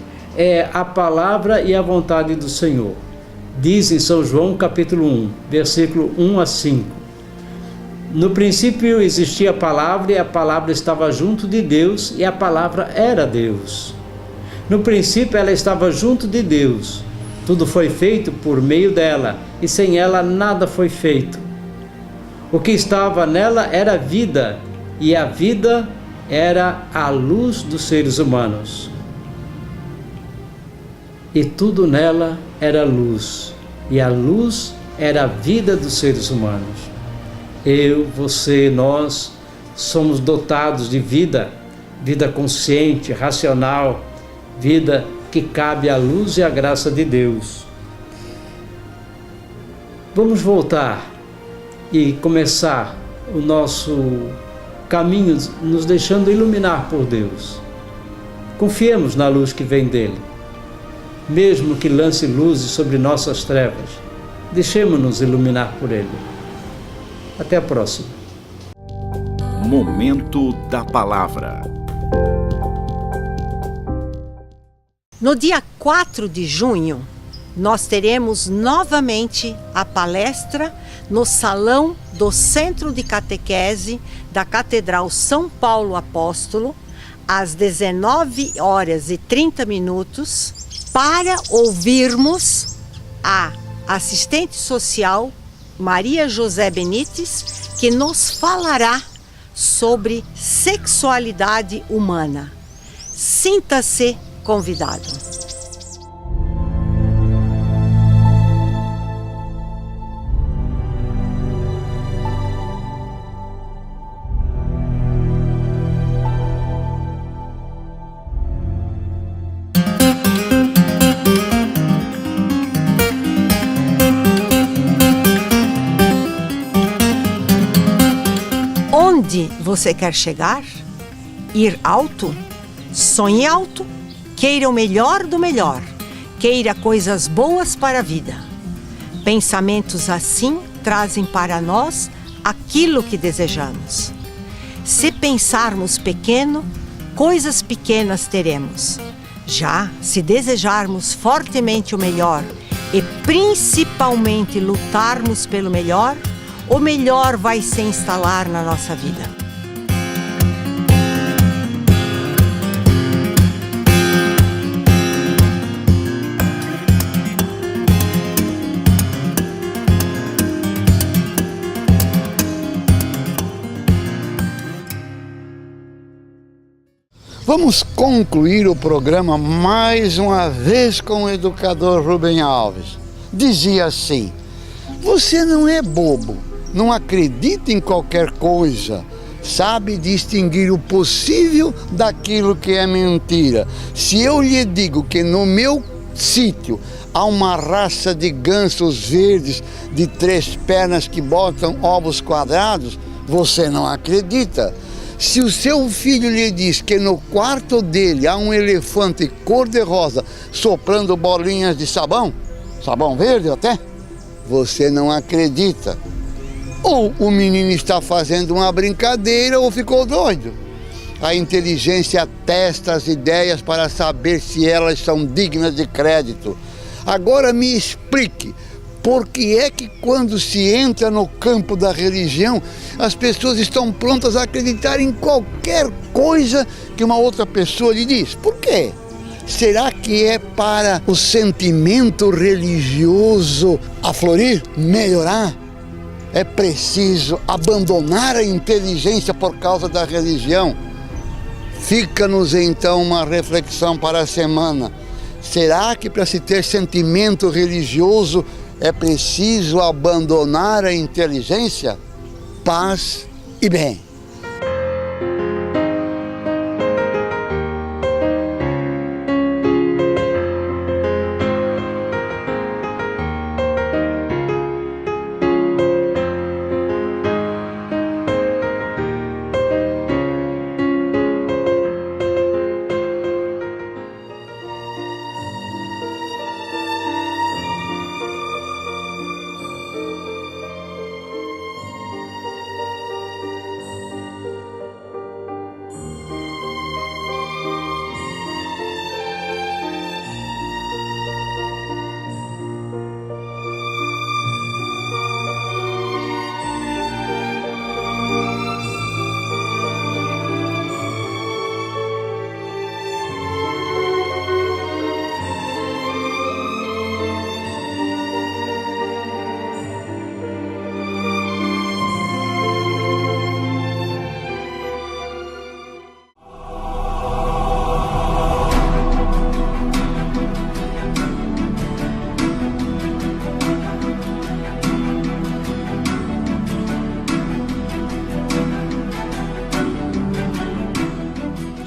a palavra e a vontade do Senhor. Diz em São João capítulo 1, versículo 1 a 5. No princípio existia a palavra e a palavra estava junto de Deus e a palavra era Deus. No princípio ela estava junto de Deus. Tudo foi feito por meio dela, e sem ela nada foi feito. O que estava nela era vida, e a vida era a luz dos seres humanos. E tudo nela era luz, e a luz era a vida dos seres humanos. Eu, você, nós somos dotados de vida, vida consciente, racional, vida que cabe à luz e à graça de Deus. Vamos voltar e começar o nosso caminho nos deixando iluminar por Deus. Confiemos na luz que vem dele. Mesmo que lance luzes sobre nossas trevas, deixemos-nos iluminar por ele. Até a próxima. Momento da Palavra. No dia 4 de junho, nós teremos novamente a palestra no Salão do Centro de Catequese da Catedral São Paulo Apóstolo, às 19h30, para ouvirmos a assistente social Maria José Benites, que nos falará sobre sexualidade humana. Sinta-se convidado. Onde você quer chegar? Ir alto? Sonhe alto. Queira o melhor do melhor. Queira coisas boas para a vida. Pensamentos assim trazem para nós aquilo que desejamos. Se pensarmos pequeno, coisas pequenas teremos. Já se desejarmos fortemente o melhor e principalmente lutarmos pelo melhor, o melhor vai se instalar na nossa vida. Vamos concluir o programa mais uma vez com o educador Rubem Alves. Dizia assim: você não é bobo, não acredita em qualquer coisa, sabe distinguir o possível daquilo que é mentira. Se eu lhe digo que no meu sítio há uma raça de gansos verdes de 3 pernas que botam ovos quadrados, você não acredita. Se o seu filho lhe diz que no quarto dele há um elefante cor-de-rosa soprando bolinhas de sabão verde até, você não acredita. Ou o menino está fazendo uma brincadeira ou ficou doido. A inteligência testa as ideias para saber se elas são dignas de crédito. Agora me explique, por que é que quando se entra no campo da religião, as pessoas estão prontas a acreditar em qualquer coisa que uma outra pessoa lhe diz? Por quê? Será que é para o sentimento religioso aflorir, melhorar? É preciso abandonar a inteligência por causa da religião? Fica-nos então uma reflexão para a semana. Será que para se ter sentimento religioso é preciso abandonar a inteligência? Paz e bem.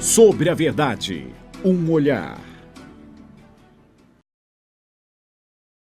Sobre a verdade, um olhar.